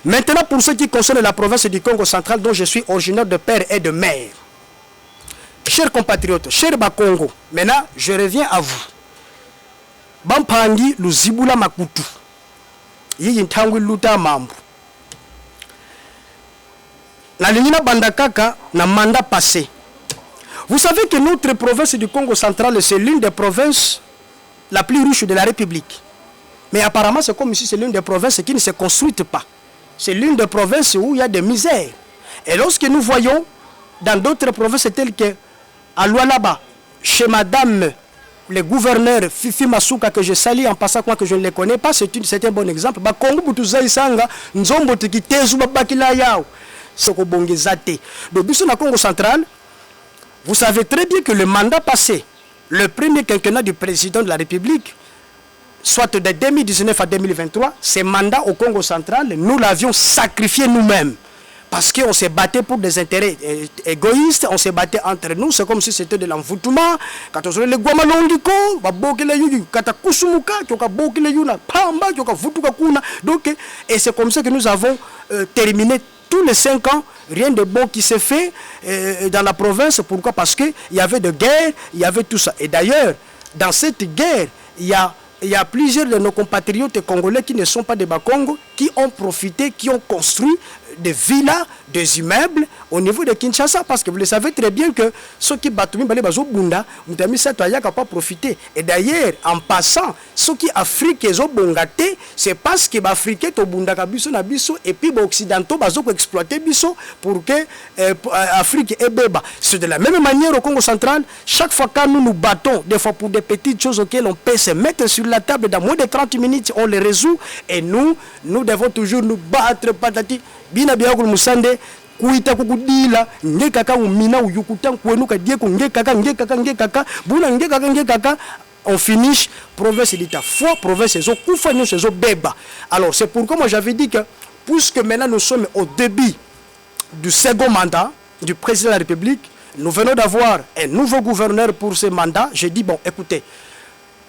Maintenant, pour ce qui concerne la province du Congo central, dont je suis originaire de père et de mère, chers compatriotes, chers Bakongo, maintenant, je reviens à vous. Bampangi Luzibula Makutu. Yi ntangwi luta mambo. Na lingina bandakaka na mandat passé. Vous savez que notre province du Congo central, c'est l'une des provinces la plus riche de la République. Mais apparemment, c'est comme si c'est l'une des provinces qui ne se construisent pas. C'est l'une des provinces où il y a des misères. Et lorsque nous voyons dans d'autres provinces telles que à Lualaba, chez madame le gouverneur Fifi Masuka, que je salue en passant, quoi que je ne le connais pas, c'est un bon exemple. Donc, Congo central, vous savez très bien que le mandat passé, le premier quinquennat du président de la République, soit de 2019 à 2023, ce mandat au Congo central, nous l'avions sacrifié nous-mêmes. Parce qu'on s'est battu pour des intérêts égoïstes, on s'est battu entre nous, c'est comme si c'était de l'envoûtement. Quand on se le Guamalongiko, donc, et c'est comme ça que nous avons terminé tous les 5 ans, rien de bon qui s'est fait dans la province. Pourquoi? Parce qu'il y avait de guerre, il y avait tout ça. Et d'ailleurs, dans cette guerre, il y a plusieurs de nos compatriotes congolais qui ne sont pas des Bakongo, qui ont profité, qui ont construit des villas, des immeubles au niveau de Kinshasa, parce que vous le savez très bien que ceux qui battent Bunda, pas profiter. Et d'ailleurs, en passant, ceux qui Afrique ont bongate, c'est parce que les Africains ont bunda biso na biso et puis les Occidentaux ont exploité biso pour que l'Afrique est béba. C'est de la même manière au Congo central, chaque fois que nous nous battons, des fois pour des petites choses auxquelles on peut se mettre sur la table, dans moins de 30 minutes, on les résout et nous devons toujours nous battre, patati. Bina biakul musande kuita kukudila ngekaka umina uyukuta kwenuka dieko ngekaka buna ngekaka on finish province d'État foi province ezo kufa nyo ezo beba. Alors c'est pourquoi moi j'avais dit que puisque maintenant nous sommes au début du second mandat du président de la République, nous venons d'avoir un nouveau gouverneur pour ce mandat, j'ai dit bon écoutez,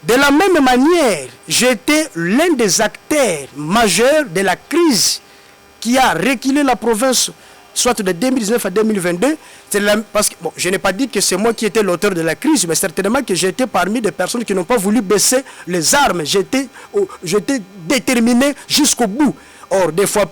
de la même manière, j'étais l'un des acteurs majeurs de la crise qui a reculé la province, soit de 2019 à 2022, parce que, bon, je n'ai pas dit que c'est moi qui étais l'auteur de la crise, mais certainement que j'étais parmi des personnes qui n'ont pas voulu baisser les armes. J'étais déterminé jusqu'au bout. Or, des fois,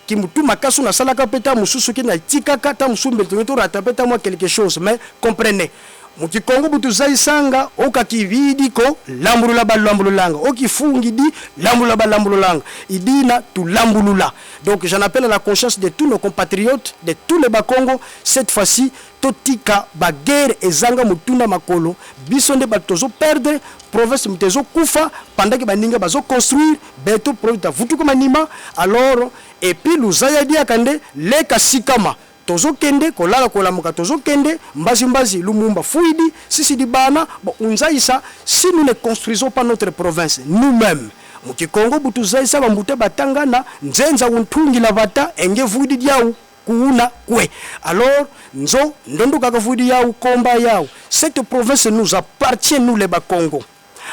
qui m'a makasu na salaka peta mususu qui na tikaka ta musumbe to ratapeta moi quelque chose, mais comprenez. Mukikongo butuzai sanga okakividi ko lambulula balambululanga okifungidi lambulula balambululanga idina tu lambulula. Donc j'en appelle à la conscience de tous nos compatriotes, de tous les Bakongo, cette fois-ci totika baguerre ezanga mutunda makolo bisonde batozo perdre province mtezo kufa pendant que baninga bazo construire beto province vutuko manima. Alors et puis luzaya dia kande le kasikama tozo kende kolala kolamuka tozo kende mbazi lumumba fuidi sisi dibana bon unzaisa. Si nous ne construisons pas notre province nous-mêmes, mukikongo butuzaisa bambute batangana nzenza untungi la bata enge fuidi diau kuuna kwe. Alors nzo ndondo kaka fuidi yao komba yao. Cette province nous appartient, nous les Bakongo.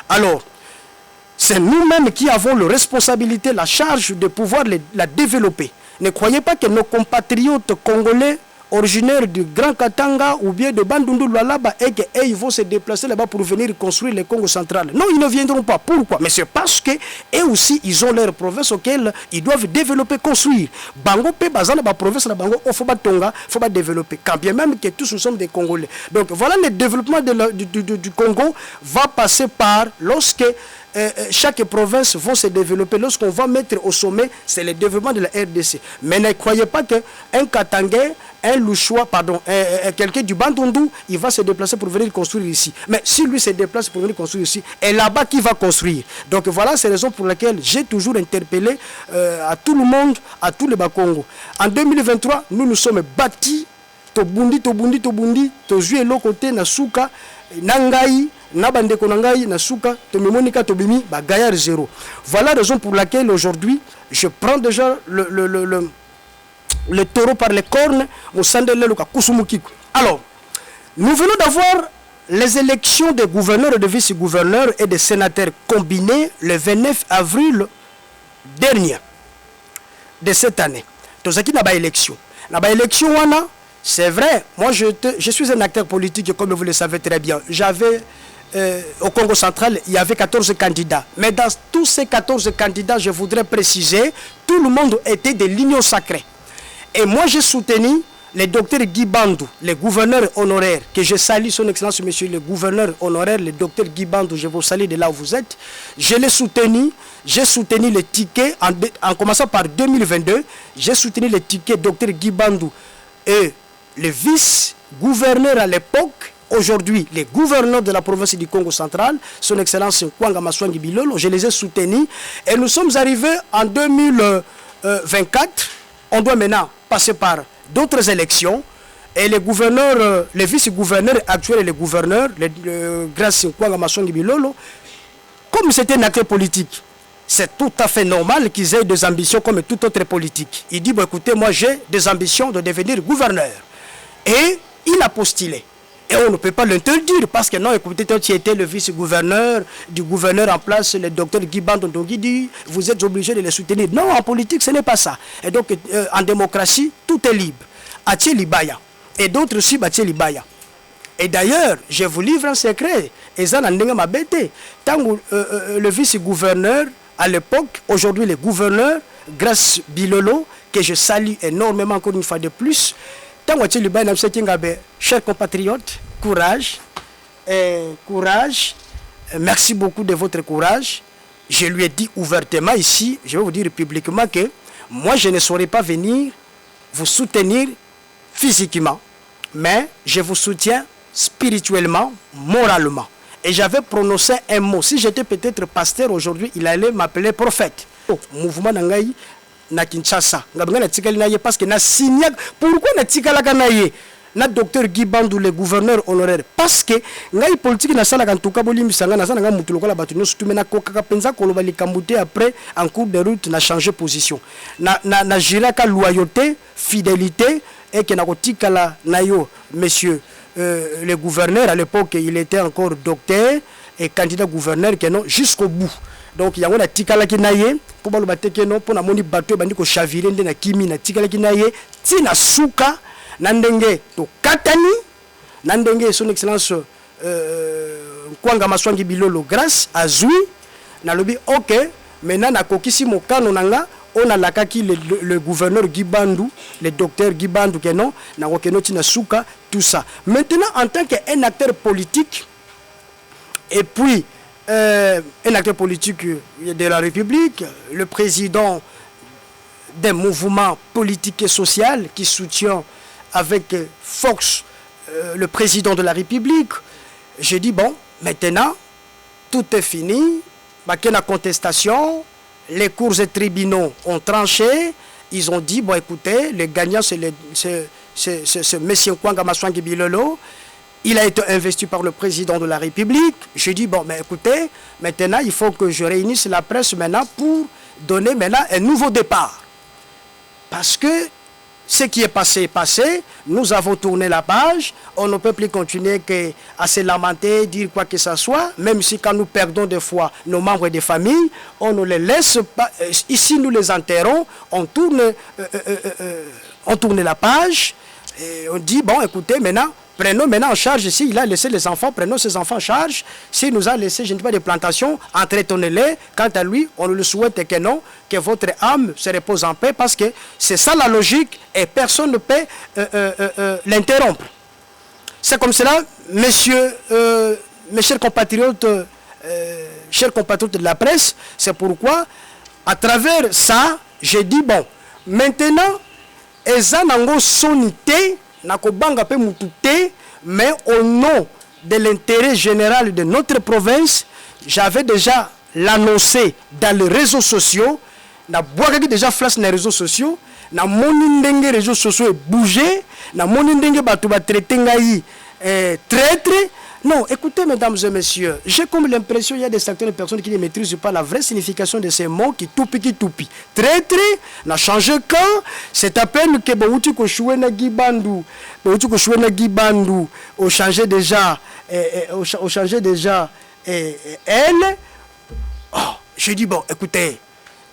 Alors c'est nous-mêmes qui avons la responsabilité, la charge de pouvoir la développer. Ne croyez pas que nos compatriotes congolais originaires du Grand Katanga ou bien de Bandundu Lualaba et qu'ils vont se déplacer là-bas pour venir construire le Congo central. Non, ils ne viendront pas. Pourquoi? Mais c'est parce que eux aussi, ils ont leur province auquel ils doivent développer, construire. Bango pe bazana ba province la bango faut pas tonga, faut pas développer. Quand bien même que tous nous sommes des Congolais. Donc voilà, le développement du Congo va passer par lorsque chaque province va se développer. Lorsqu'on va mettre au sommet, c'est le développement de la RDC. Mais ne croyez pas qu'un Katangais, un Louchois, pardon, quelqu'un du Bandundu, il va se déplacer pour venir construire ici. Mais si lui se déplace pour venir construire ici, et là-bas qui va construire. Donc voilà, c'est la raison pour laquelle j'ai toujours interpellé à tout le monde, à tous les Bakongo. En 2023, nous nous sommes bâtis, tobundi, tojué l'autre côté, Nasuka, Nangai, Nabandeko Nangai, Nasuka, Tomemonika, Tobimi, Gaillard zéro. Voilà la raison pour laquelle aujourd'hui, je prends déjà le taureau par les cornes au sein de l'Eluka Kusumukiku. Alors, nous venons d'avoir les élections des gouverneurs et de vice-gouverneurs et des sénateurs combinés le 29 avril dernier. de cette année. Tout ça qui n'a pas élection. C'est vrai, moi je suis un acteur politique, comme vous le savez très bien. J'avais, au Congo central, il y avait 14 candidats. Mais dans tous ces 14 candidats, je voudrais préciser, tout le monde était de l'Union sacrée. Et moi, j'ai soutenu le docteur Guy Bandou, le gouverneur honoraire, que je salue son excellence, monsieur le gouverneur honoraire, le docteur Guy Bandou, je vous salue de là où vous êtes. Je l'ai soutenu, j'ai soutenu le ticket, en commençant par 2022, j'ai soutenu le ticket docteur Guy Bandou et le vice-gouverneur à l'époque, aujourd'hui le gouverneur de la province du Congo central, son excellence Kwanga Maswangi Bilolo, je les ai soutenus. Et nous sommes arrivés en 2024, on doit maintenant passer par d'autres élections, et le gouverneur, le vice-gouverneur actuel et le gouverneur, le grâce Kwanga Maswangi Bilolo, comme c'était un acteur politique, c'est tout à fait normal qu'ils aient des ambitions comme tout autre politique. Il dit, bon, écoutez, moi j'ai des ambitions de devenir gouverneur. Et il a postulé. Et on ne peut pas l'interdire parce que non, écoutez, toi tu étais le vice-gouverneur du gouverneur en place, le docteur Guy Bandou, il dit, vous êtes obligé de les soutenir. Non, en politique, ce n'est pas ça. Et donc, en démocratie, tout est libre. Atie Libaya. Et d'autres aussi, Atie Libaya. Et d'ailleurs, je vous livre un secret. Et ça, m'a bêté. Tant le vice-gouverneur, à l'époque, aujourd'hui le gouverneur, Grace Bilolo, que je salue énormément encore une fois de plus, tant que chers compatriotes, courage, merci beaucoup de votre courage. Je lui ai dit ouvertement ici, je vais vous dire publiquement que moi je ne saurais pas venir vous soutenir physiquement, mais je vous soutiens spirituellement, moralement. Et j'avais prononcé un mot. Si j'étais peut-être pasteur aujourd'hui, il allait m'appeler prophète. Mouvement Nangaï na Kinshasa. Parce que na signé. Pourquoi na tikalaka naye na docteur Guy Bandou, le gouverneur honoraire? Parce que ngai politique na sala kantuka bolim sanga na sala ngamutu lokola batu no sutume na kokaka penza koloba likambuté après en cours de route na changer position. Na jiraka loyauté, fidélité et que na kotikala na yo monsieur le gouverneur, à l'époque, il était encore docteur et candidat gouverneur jusqu'au bout. Donc, il y a un tikala qui naye pour le battre pour la moni bateau bandi ko chavirer na kimi na tikala qui naye tina suka nandenge to katani nandenge son excellence Kwanga Maswangi Bilolo grâce à Zui na lobi OK maintenant na kokisi mokano nanga on a la kaki le gouverneur Guy Bandou, le docteur Guy Bandou Keno, Suka, tout ça. Maintenant, en tant qu'un acteur politique, et puis un acteur politique de la République, le président d'un mouvement politique et social qui soutient avec force le président de la République, j'ai dit, bon, maintenant, tout est fini, il y a une contestation. Les cours et tribunaux ont tranché. Ils ont dit, bon écoutez, le gagnant c'est M. Kwanga Maswangi Bilolo. Il a été investi par le président de la République. Je dis, bon, mais écoutez, maintenant il faut que je réunisse la presse maintenant pour donner maintenant un nouveau départ. Parce que ce qui est passé est passé. Nous avons tourné la page. On ne peut plus continuer à se lamenter, dire quoi que ce soit. Même si quand nous perdons des fois nos membres de famille, on ne les laisse pas. Ici, nous les enterrons. On tourne la page. Et on dit, bon, écoutez, maintenant, prenons maintenant en charge, ici, il a laissé les enfants, prenons ces enfants en charge. S'il nous a laissé, je ne sais pas, des plantations, entretenez-les. Quant à lui, on le souhaite que non, que votre âme se repose en paix, parce que c'est ça la logique et personne ne peut l'interrompre. C'est comme cela, messieurs, mes chers compatriotes de la presse, c'est pourquoi, à travers ça, j'ai dit, bon, maintenant, eza nango sonité, nakobanga pe mutute, mais au nom de l'intérêt général de notre province, j'avais déjà l'annoncé dans les réseaux sociaux, na boakaki déjà flash dans les réseaux sociaux, na moni ndenge réseaux sociaux bougé, na moni ndenge batu ba traité ngai traître. Non, écoutez mesdames et messieurs, j'ai comme l'impression qu'il y a des certaines personnes qui ne maîtrisent pas la vraie signification de ces mots qui toupi. Traître, n'a changé quand, c'est à peine que Bouti Kochoué na Gibandou, au changé déjà, elle. Oh, je dis bon, écoutez,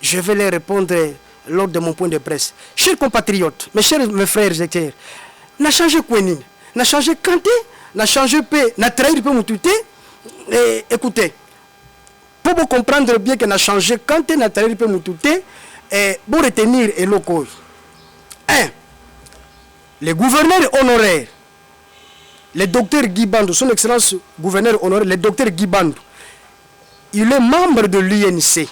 je vais les répondre lors de mon point de presse. Chers compatriotes, mes frères et sœurs, n'a changé Kouenine, n'a changé Kanté, n'a changé P, n'a trahi peu Moutouté. Écoutez, pour vous comprendre bien que n'a changé Kanté, n'a trahi peu Moutouté, et pour retenir et locaux. 1. Les gouverneurs honoraires, le docteur Guy Bandou, son excellence gouverneur honoraire, le docteur Guy Bandou, il est membre de l'INC.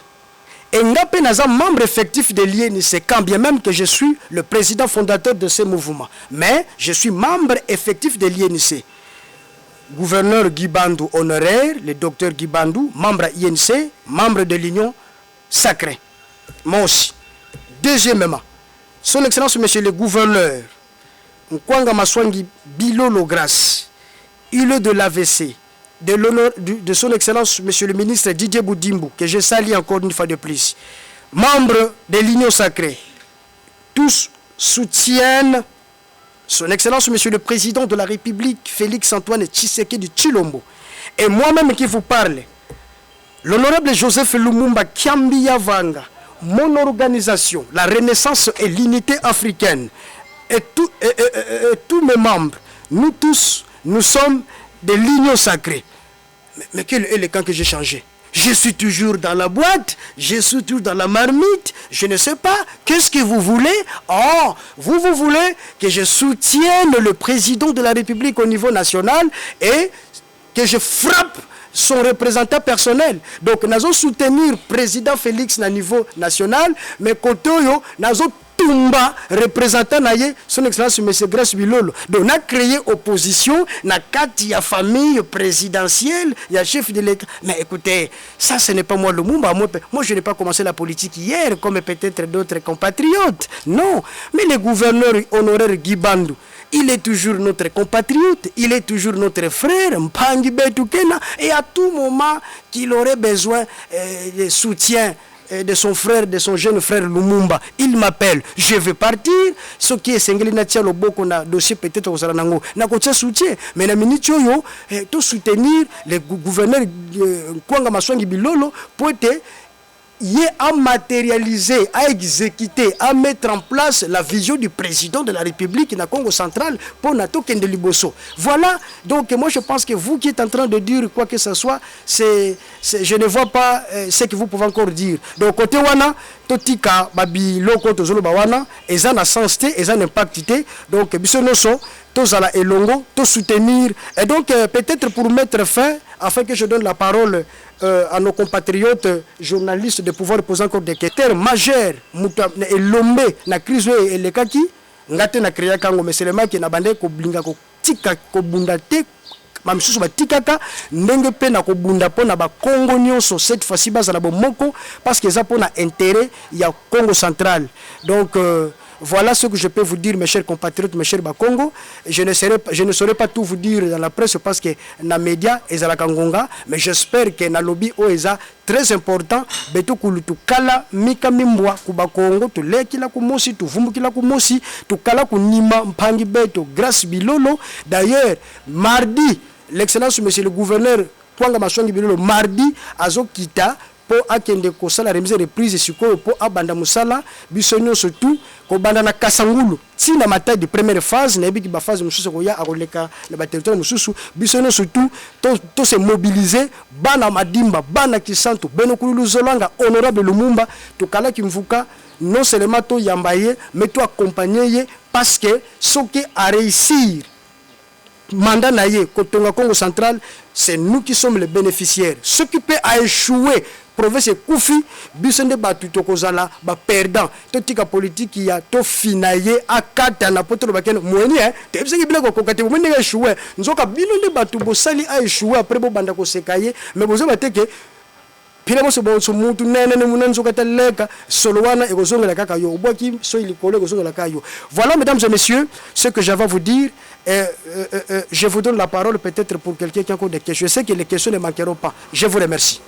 Et Ngapé Naza, membre effectif de l'INC, quand bien même que je suis le président fondateur de ce mouvement. Mais je suis membre effectif de l'INC. Gouverneur Guy Bandou honoraire, le docteur Guy Bandou, membre à INC, membre de l'Union sacrée. Moi aussi. Deuxièmement, son excellence monsieur le gouverneur, Nkwanga Maswangi Bilolo Grace, il est de l'AVC, de son excellence monsieur le ministre Didier Boudimbo, que je salue encore une fois de plus, membre de l'Union sacrée, tous soutiennent son excellence monsieur le président de la République Félix Antoine Tshisekedi Tshilombo. Et moi-même qui vous parle, l'honorable Joseph Lumumba Kiambia Vanga, mon organisation, la Renaissance et l'unité africaine, et tous mes membres, nous tous, nous sommes de l'Union sacrée. Mais quel est le camp que j'ai changé? Je suis toujours dans la boîte, je suis toujours dans la marmite, je ne sais pas, qu'est-ce que vous voulez? Oh, vous voulez que je soutienne le président de la République au niveau national et que je frappe son représentant personnel. Donc, nous allons soutenir le président Félix au niveau national, mais côté nous allons Tumba, représentant son excellence M. Grace Bilolo. Donc, on a créé opposition, na kati ya famille présidentielle, il y a chef de l'État. Mais écoutez, ça ce n'est pas moi le Lumumba. Moi je n'ai pas commencé la politique hier, comme peut-être d'autres compatriotes. Non, mais le gouverneur honoraire Guy Bandou, il est toujours notre compatriote, il est toujours notre frère, Mpangi Betukena, et à tout moment qu'il aurait besoin de soutien de son frère, de son jeune frère Lumumba, il m'appelle, je vais partir. Ce qui est single natia le beaucoup na dossier peut-être au Saranango, na kotia soutien, mais na minute yo tout soutenir le gouverneur Nkwanga Maswangi Bilolo pour être à matérialiser, à exécuter, à mettre en place la vision du président de la République na Congo central pour Nato Kende Liboso. Voilà, donc moi je pense que vous qui êtes en train de dire quoi que ce soit, je ne vois pas ce que vous pouvez encore dire. Donc côté wana, totika babi loko tozolo bawana, eza na sensité, eza n'impactité, donc bisonoso, tozala elongo, to soutenir, et donc peut-être pour mettre fin, afin que je donne la parole à nos compatriotes journalistes de pouvoir poser encore des questions majeures et lombe na crise et le kaki ngate na créa kango mais seulement qui na bande ko blinga ko tika ko bundate mamisusu ba tikaka ndenge pe na ko bunda pona ba Congo nyonso cette fois-ci bazala bomoko parce que ça pona intérêt il y a Congo central. Donc voilà ce que je peux vous dire, mes chers compatriotes, mes chers Bakongo. Je ne saurais pas tout vous dire dans la presse parce que na média et la Kangonga, mais j'espère que na lobby oeza très important. Beto kulutu kala mika mimbwa kubakongo tu lekila kumosi tu vumbukila kumosi tu kala kunima mpangi beto grâce bilolo. D'ailleurs mardi l'excellence monsieur le gouverneur Nkwanga Maswangi Bilolo mardi azo kita pour akende kosala remise reprise siko pour abanda musala bisonyo surtout ko banda na Kasangulu tina matai de première phase na biki ba phase mususu ko ya akoleka na ba territoire mususu bisonyo surtout to se mobiliser bana madimba bana kisantu benokulu zolanga honorable Lumumba to kala kimvuka non seulement to yambaye mais to accompagner parce que ce qui a réussir mandat naïe Kotonga Congo central, c'est nous qui sommes les bénéficiaires. Ce qui peut échouer, province Koufi, bisende batu tokozala ba perdant. Totika politique qui a to finaillé à kata na poto bakene moeni te bisenge bila ko kokate moeni ga échouer. Nzoka bilonde batu bosali a échouer après bo banda ko sekaye, mais bozo bateke pila mo so bon so mutu nene munanzo kataleka solowana ekozongela kaka yo oboki so ilikole ekozongela kayo. Voilà mesdames et messieurs ce que j'avais à vous dire. Je vous donne la parole peut-être pour quelqu'un qui a encore des questions. Je sais que les questions ne manqueront pas. Je vous remercie.